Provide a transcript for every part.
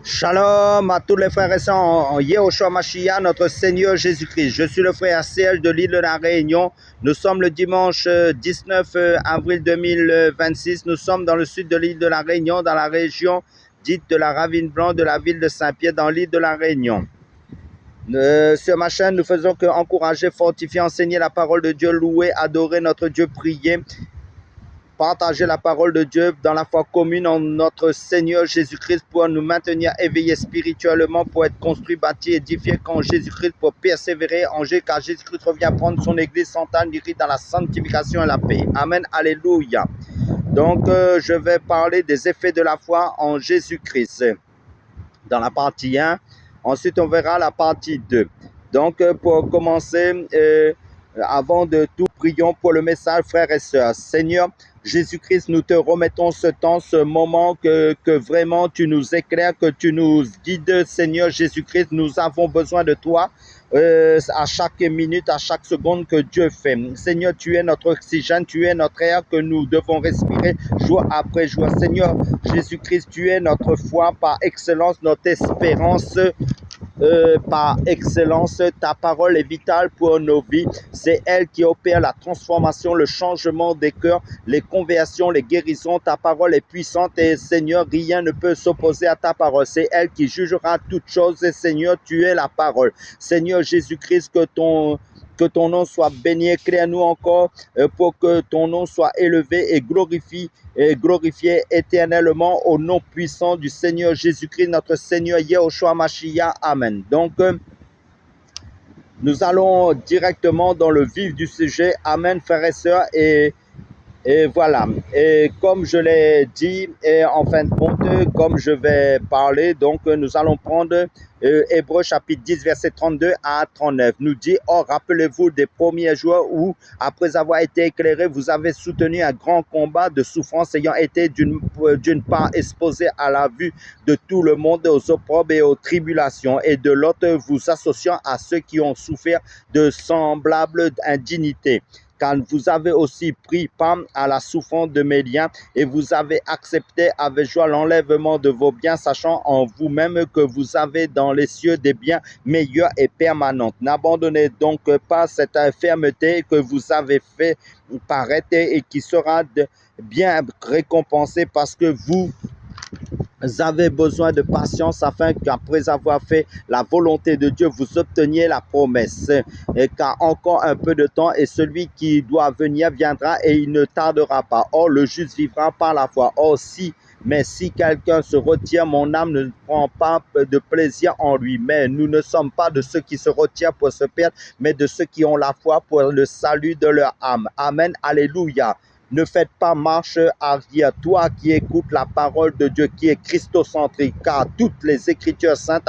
Shalom à tous les frères et sœurs en Yehoshua Mashiach, notre Seigneur Jésus-Christ. Je suis le frère Serge de l'île de la Réunion. Nous sommes le dimanche 19 avril 2026. Nous sommes dans le sud de l'île de la Réunion, dans la région dite de la Ravine Blanche de la ville de Saint-Pierre, dans l'île de la Réunion. Sur ma chaîne, nous faisons que encourager, fortifier, enseigner la parole de Dieu, louer, adorer notre Dieu, prier, partager la parole de Dieu dans la foi commune en notre Seigneur Jésus-Christ pour nous maintenir éveillés spirituellement, pour être construits, bâtis, édifiés quand Jésus-Christ, pour persévérer en Jésus, car Jésus-Christ revient prendre son église sans guérir dans la sanctification et la paix. Amen, alléluia. Donc, je vais parler des effets de la foi en Jésus-Christ dans la partie 1. Ensuite, on verra la partie 2. Donc, pour commencer, avant de tout, prions pour le message, frères et sœurs. Seigneur Jésus-Christ, nous te remettons ce temps, ce moment, que vraiment tu nous éclaires, que tu nous guides, Seigneur Jésus-Christ. Nous avons besoin de toi à chaque minute, à chaque seconde que Dieu fait. Seigneur, tu es notre oxygène, tu es notre air que nous devons respirer jour après jour. Seigneur Jésus-Christ, tu es notre foi par excellence, notre espérance. Par excellence, ta parole est vitale pour nos vies. C'est elle qui opère la transformation, le changement des cœurs, les conversions, les guérisons. Ta parole est puissante et Seigneur, rien ne peut s'opposer à ta parole. C'est elle qui jugera toutes choses et Seigneur, tu es la parole. Seigneur Jésus-Christ, que ton nom soit béni. Éclaire-nous encore pour que ton nom soit élevé et glorifié éternellement au nom puissant du Seigneur Jésus-Christ, notre Seigneur Yehoshua Mashiach. Amen. Donc, nous allons directement dans le vif du sujet. Amen, frères et sœurs. Et voilà, et comme je l'ai dit, et en fin de compte, comme je vais parler, donc nous allons prendre Hébreux chapitre 10, verset 32 à 39. Nous dit, « Or, rappelez-vous des premiers jours où, après avoir été éclairés, vous avez soutenu un grand combat de souffrance ayant été d'une part exposé à la vue de tout le monde aux opprobes et aux tribulations, et de l'autre vous associant à ceux qui ont souffert de semblables indignités. Car vous avez aussi pris part à la souffrance de mes liens et vous avez accepté avec joie l'enlèvement de vos biens, sachant en vous-même que vous avez dans les cieux des biens meilleurs et permanents. N'abandonnez donc pas cette fermeté que vous avez fait paraître et qui sera bien récompensée parce que vous avez besoin de patience afin qu'après avoir fait la volonté de Dieu, vous obteniez la promesse. Et car encore un peu de temps et celui qui doit venir viendra et il ne tardera pas. Or, le juste vivra par la foi. Or, mais si quelqu'un se retient, mon âme ne prend pas de plaisir en lui. Mais nous ne sommes pas de ceux qui se retirent pour se perdre, mais de ceux qui ont la foi pour le salut de leur âme. Amen. Alléluia. Ne faites pas marche arrière, toi qui écoutes la parole de Dieu, qui est christocentrique, car toutes les Écritures saintes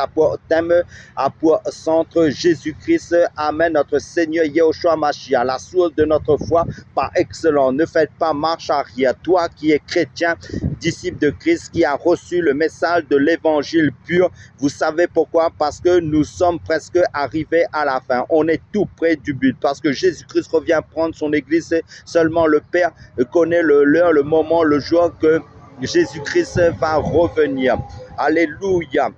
thème à pour centre Jésus-Christ. Amen, notre Seigneur Yehoshua Mashiach, la source de notre foi par excellence. Ne faites pas marche arrière, toi qui es chrétien, disciple de Christ, qui a reçu le message de l'évangile pur. Vous savez pourquoi? Parce que nous sommes presque arrivés à la fin. On est tout près du but, parce que Jésus-Christ revient prendre son église. Seulement le Père connaît l'heure, le moment, le jour que Jésus-Christ va revenir. Alléluia.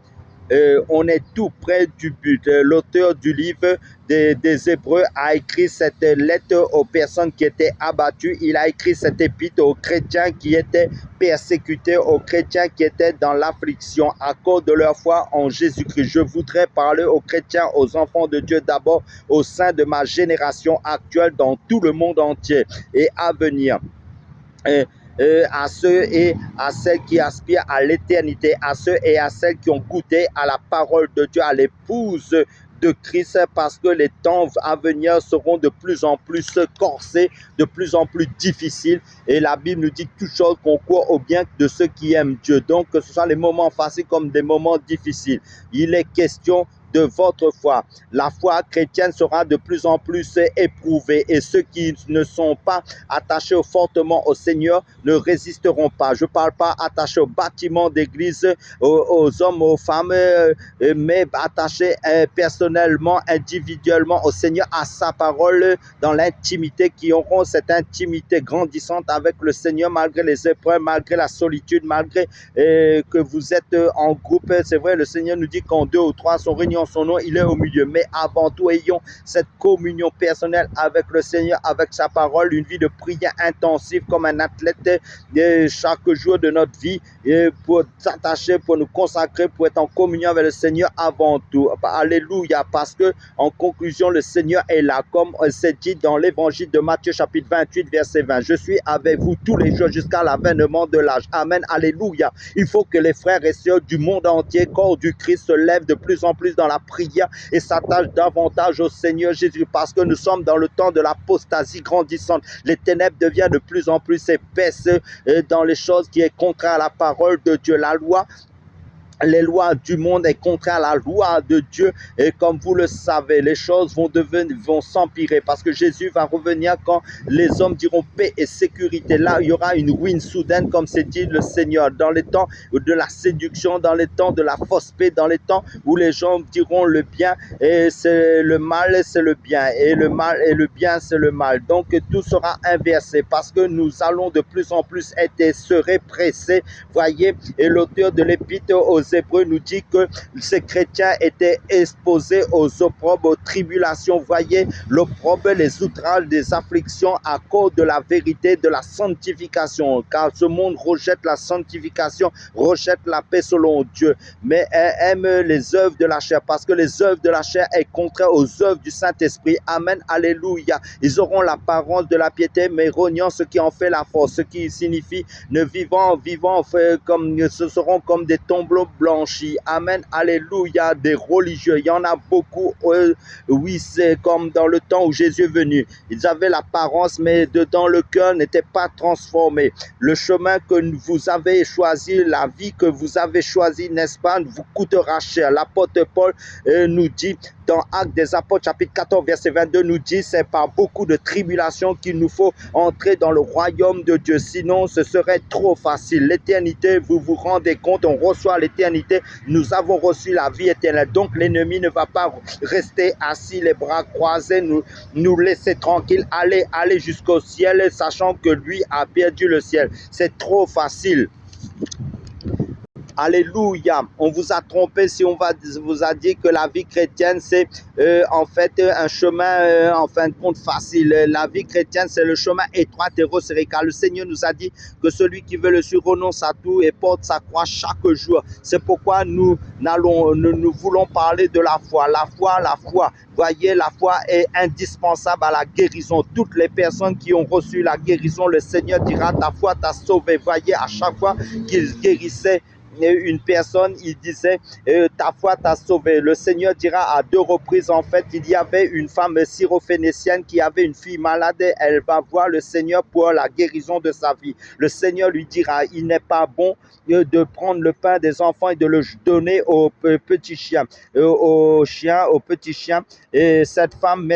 On est tout près du but. L'auteur du livre des Hébreux a écrit cette lettre aux personnes qui étaient abattues. Il a écrit cette épître aux chrétiens qui étaient persécutés, aux chrétiens qui étaient dans l'affliction à cause de leur foi en Jésus-Christ. Je voudrais parler aux chrétiens, aux enfants de Dieu d'abord, au sein de ma génération actuelle, dans tout le monde entier et à venir. À ceux et à celles qui aspirent à l'éternité, à ceux et à celles qui ont goûté à la parole de Dieu, à l'épouse de Christ, parce que les temps à venir seront de plus en plus corsés, de plus en plus difficiles. Et la Bible nous dit que toute chose concourt au bien de ceux qui aiment Dieu. Donc, que ce soit les moments faciles comme des moments difficiles. Il est question de votre foi. La foi chrétienne sera de plus en plus éprouvée et ceux qui ne sont pas attachés fortement au Seigneur ne résisteront pas. Je ne parle pas attachés au bâtiment d'église, aux hommes, aux femmes, mais attachés personnellement, individuellement au Seigneur, à sa parole, dans l'intimité, qui auront cette intimité grandissante avec le Seigneur malgré les épreuves, malgré la solitude, malgré que vous êtes en groupe. C'est vrai, le Seigneur nous dit quand deux ou trois sont réunis en son nom, il est au milieu. Mais avant tout, ayons cette communion personnelle avec le Seigneur, avec sa parole, une vie de prière intensive comme un athlète chaque jour de notre vie, pour s'attacher, pour nous consacrer, pour être en communion avec le Seigneur avant tout. Alléluia, parce que en conclusion, le Seigneur est là, comme c'est dit dans l'évangile de Matthieu chapitre 28 verset 20. Je suis avec vous tous les jours jusqu'à l'avènement de l'âge. Amen, alléluia. Il faut que les frères et sœurs du monde entier, corps du Christ, se lèvent de plus en plus dans la prière et s'attachent davantage au Seigneur Jésus, parce que nous sommes dans le temps de l'apostasie grandissante. Les ténèbres deviennent de plus en plus épaisses dans les choses qui est contraire à la parole de Dieu. La loi, les lois du monde est contraire à la loi de Dieu, et comme vous le savez, les choses vont s'empirer, parce que Jésus va revenir quand les hommes diront paix et sécurité. Là, il y aura une ruine soudaine, comme c'est dit le Seigneur, dans les temps de la séduction, dans les temps de la fausse paix, dans les temps où les gens diront le bien et c'est le mal, c'est le bien, et le mal et le bien, c'est le mal. Donc tout sera inversé, parce que nous allons de plus en plus être serrés, pressés, voyez. Et l'auteur de l'épître aux Hébreux nous dit que ces chrétiens étaient exposés aux opprobes, aux tribulations, voyez, l'opprobre, les outrages, les afflictions à cause de la vérité, de la sanctification, car ce monde rejette la sanctification, rejette la paix selon Dieu, mais aime les œuvres de la chair, parce que les œuvres de la chair est contraire aux œuvres du Saint-Esprit. Amen, alléluia. Ils auront l'apparence de la piété, mais reniant ce qui en fait la force, ce qui signifie ne vivant comme ce seront comme des tombeaux blanchis. Amen, alléluia. Des religieux, il y en a beaucoup. Oui, c'est comme dans le temps où Jésus est venu. Ils avaient l'apparence, mais dedans le cœur n'était pas transformé. Le chemin que vous avez choisi, la vie que vous avez choisie, n'est-ce pas, vous coûtera cher. L'apôtre Paul nous dit dans Actes des Apôtres chapitre 14 verset 22, nous dit c'est par beaucoup de tribulations qu'il nous faut entrer dans le royaume de Dieu, sinon ce serait trop facile. L'éternité, vous vous rendez compte, on reçoit l'éternité, nous avons reçu la vie éternelle, donc l'ennemi ne va pas rester assis les bras croisés, nous laisser tranquilles, aller jusqu'au ciel, sachant que lui a perdu le ciel. C'est trop facile. Alléluia. On vous a trompé si on vous a dit que la vie chrétienne, c'est en fait un chemin, en fin de compte, facile. La vie chrétienne, c'est le chemin étroit et resserré, car le Seigneur nous a dit que celui qui veut le suivre renonce à tout et porte sa croix chaque jour. C'est pourquoi nous voulons parler de la foi. La foi. Voyez, la foi est indispensable à la guérison. Toutes les personnes qui ont reçu la guérison, le Seigneur dira, ta foi t'a sauvé. Voyez, à chaque fois qu'il guérissait une personne, il disait ta foi t'a sauvé. Le Seigneur dira à deux reprises, en fait, il y avait une femme syrophénicienne qui avait une fille malade, elle va voir le Seigneur pour la guérison de sa vie. Le Seigneur lui dira, il n'est pas bon de prendre le pain des enfants et de le donner aux petits chiens, aux petits chiens. Et cette femme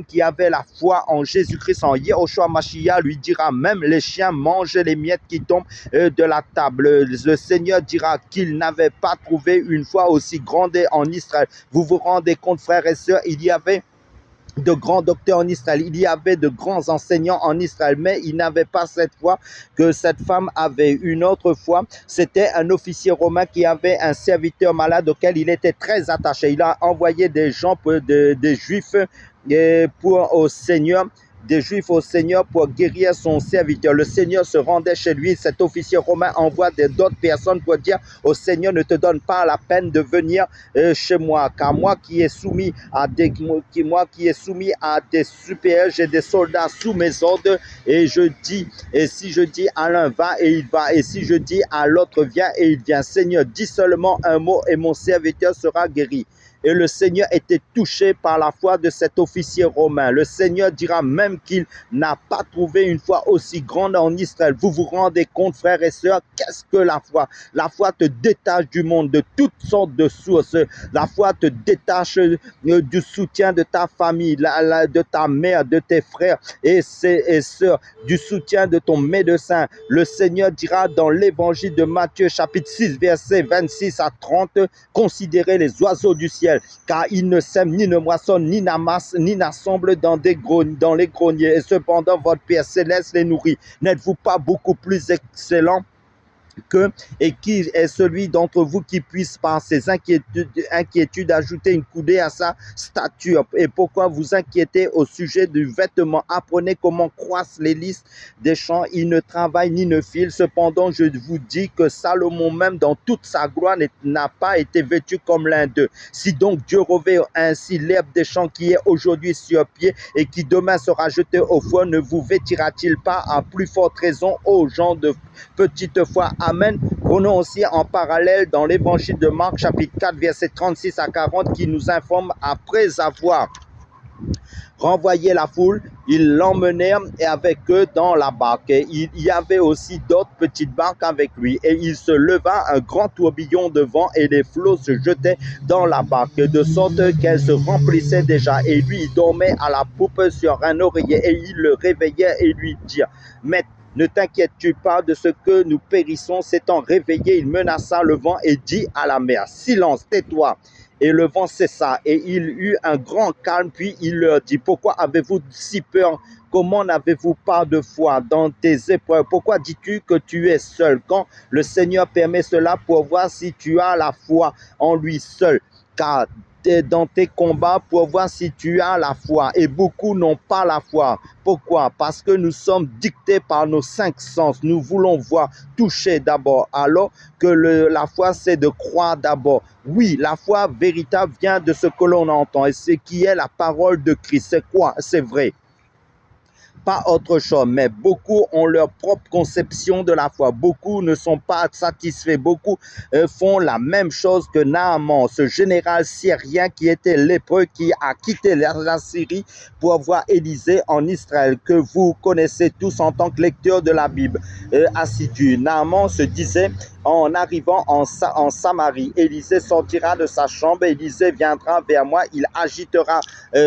qui avait la foi en Jésus-Christ, en Yehoshua Mashiach, lui dira, même les chiens mangent les miettes qui tombent de la table. Le Seigneur dira qu'il n'avait pas trouvé une foi aussi grande en Israël. Vous vous rendez compte, frères et sœurs, il y avait de grands docteurs en Israël, il y avait de grands enseignants en Israël, mais il n'avait pas cette foi que cette femme avait. Une autre fois, c'était un officier romain qui avait un serviteur malade auquel il était très attaché. Il a envoyé des gens, des juifs au Seigneur, pour guérir son serviteur. Le Seigneur se rendait chez lui. Cet officier romain envoie d'autres personnes pour dire au Seigneur, ne te donne pas la peine de venir chez moi, car moi qui est soumis à des supérieurs, j'ai des soldats sous mes ordres, et si je dis à l'un va et il va, et si je dis à l'autre viens et il vient. Seigneur, dis seulement un mot et mon serviteur sera guéri. Et le Seigneur était touché par la foi de cet officier romain. Le Seigneur dira même qu'il n'a pas trouvé une foi aussi grande en Israël. Vous vous rendez compte, frères et sœurs, qu'est-ce que la foi? La foi te détache du monde, de toutes sortes de sources. La foi te détache du soutien de ta famille, de ta mère, de tes frères et sœurs, du soutien de ton médecin. Le Seigneur dira dans l'évangile de Matthieu, chapitre 6, versets 26 à 30, considérez les oiseaux du ciel, car ils ne sèment, ni ne moissonnent, ni n'amassent, ni n'assemblent dans les greniers. Et cependant, votre Père céleste les nourrit. N'êtes-vous pas beaucoup plus excellent que, et qui est celui d'entre vous qui puisse par ses inquiétudes ajouter une coudée à sa stature? Et pourquoi vous inquiétez au sujet du vêtement? Apprenez comment croissent les lys des champs, ils ne travaillent ni ne filent. Cependant, je vous dis que Salomon même dans toute sa gloire n'a pas été vêtu comme l'un d'eux. Si donc Dieu revêt ainsi l'herbe des champs qui est aujourd'hui sur pied et qui demain sera jetée au feu, ne vous vêtira-t-il pas à plus forte raison, aux gens de petite foi? Amen. Prenons aussi en parallèle dans l'évangile de Marc, chapitre 4, versets 36 à 40, qui nous informe: après avoir renvoyé la foule, ils l'emmenèrent avec eux dans la barque. Et il y avait aussi d'autres petites barques avec lui. Et il se leva un grand tourbillon de vent et les flots se jetaient dans la barque, de sorte qu'elle se remplissait déjà. Et lui, il dormait à la poupe sur un oreiller. Et il le réveillait et lui dit: Maître, ne t'inquiètes-tu pas de ce que nous périssons? S'étant réveillé, il menaça le vent et dit à la mer: silence, tais-toi. Et le vent cessa, et il eut un grand calme. Puis il leur dit: pourquoi avez-vous si peur? Comment n'avez-vous pas de foi dans tes épreuves? Pourquoi dis-tu que tu es seul? Quand le Seigneur permet cela pour voir si tu as la foi en lui seul. Car dans tes combats pour voir si tu as la foi. Et beaucoup n'ont pas la foi. Pourquoi? Parce que nous sommes dictés par nos cinq sens. Nous voulons voir, toucher d'abord. Alors que la foi, c'est de croire d'abord. Oui, la foi véritable vient de ce que l'on entend. Et ce qui est la parole de Christ. C'est quoi? C'est vrai. Pas autre chose, mais beaucoup ont leur propre conception de la foi. Beaucoup ne sont pas satisfaits. Beaucoup font la même chose que Naaman, ce général syrien qui était lépreux, qui a quitté la Syrie pour voir Élisée en Israël, que vous connaissez tous en tant que lecteur de la Bible assidu. Naaman se disait, en arrivant en Samarie, Élisée sortira de sa chambre, Élisée viendra vers moi, il agitera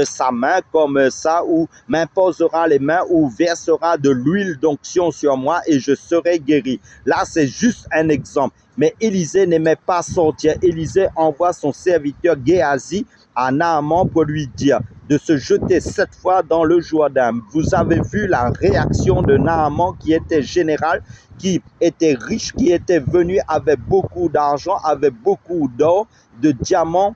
sa main comme ça, ou m'imposera les mains, ou versera de l'huile d'onction sur moi, et je serai guéri. Là, c'est juste un exemple. Mais Élisée n'aimait pas sortir. Élisée envoie son serviteur Géasi à Naaman pour lui dire de se jeter 7 fois dans le Jourdain. Vous avez vu la réaction de Naaman, qui était général, qui était riche, qui était venu avec beaucoup d'argent, avec beaucoup d'or, de diamants.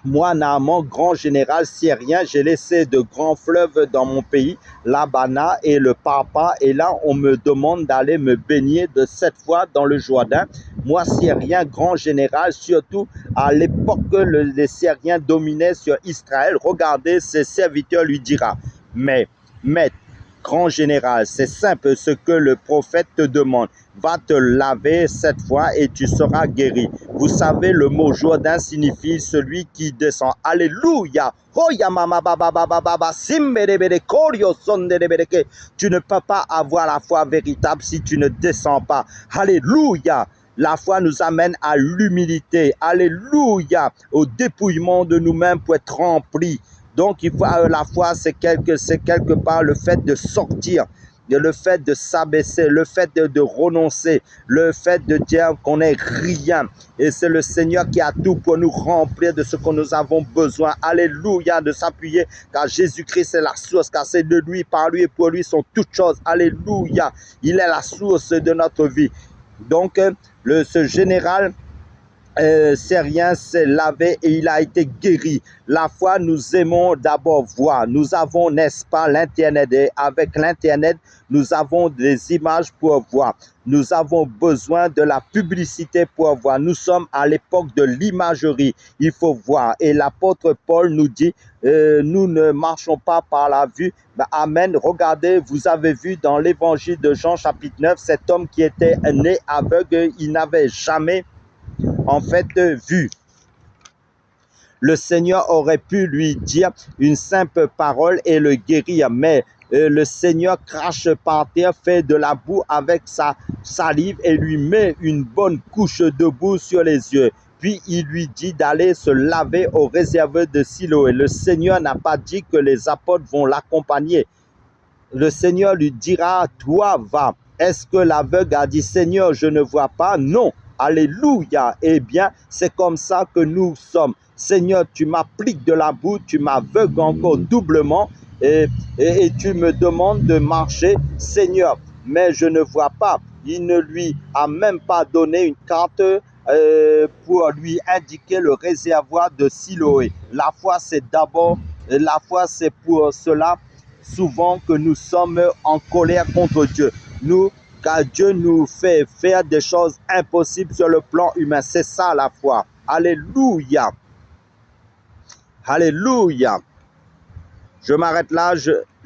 Moi, Naaman, grand général syrien, j'ai laissé de grands fleuves dans mon pays, l'Abana et le Papa, et là, on me demande d'aller me baigner de 7 fois dans le Jourdain. Moi, Syrien, grand général, surtout à l'époque que les Syriens dominaient sur Israël, regardez, ses serviteurs lui dira, mais, maître, grand général, c'est simple ce que le prophète te demande. Va te laver 7 fois et tu seras guéri. Vous savez, le mot Jourdain signifie celui qui descend. Alléluia. Tu ne peux pas avoir la foi véritable si tu ne descends pas. Alléluia. La foi nous amène à l'humilité. Alléluia. Au dépouillement de nous-mêmes pour être remplis. Donc, il faut, la foi, c'est quelque part le fait de sortir, le fait de s'abaisser, le fait de renoncer, le fait de dire qu'on n'est rien. Et c'est le Seigneur qui a tout pour nous remplir de ce que nous avons besoin. Alléluia, de s'appuyer, car Jésus-Christ est la source, car c'est de lui, par lui et pour lui sont toutes choses. Alléluia, il est la source de notre vie. Donc, ce général syrien s'est lavé et il a été guéri. La foi, nous aimons d'abord voir. Nous avons, n'est-ce pas, l'Internet. Et avec l'Internet, nous avons des images pour voir. Nous avons besoin de la publicité pour voir. Nous sommes à l'époque de l'imagerie. Il faut voir. Et l'apôtre Paul nous dit, nous ne marchons pas par la vue. Ben, amen. Regardez, vous avez vu dans l'évangile de Jean chapitre 9, cet homme qui était né aveugle, il n'avait jamais en fait vu. Le Seigneur aurait pu lui dire une simple parole et le guérir, mais le Seigneur crache par terre, fait de la boue avec sa salive et lui met une bonne couche de boue sur les yeux. Puis il lui dit d'aller se laver au réservoir de Siloé. Le Seigneur n'a pas dit que les apôtres vont l'accompagner. Le Seigneur lui dira, toi va. Est-ce que l'aveugle a dit, Seigneur, je ne vois pas? Non. Alléluia. Eh bien, c'est comme ça que nous sommes. Seigneur, tu m'appliques de la boue, tu m'aveugles encore doublement et tu me demandes de marcher, Seigneur, mais je ne vois pas. Il ne lui a même pas donné une carte pour lui indiquer le réservoir de Siloé. La foi, c'est d'abord, la foi, c'est pour cela souvent que nous sommes en colère contre Dieu. Car Dieu nous fait faire des choses impossibles sur le plan humain. C'est ça la foi. Alléluia. Alléluia. Je m'arrête là.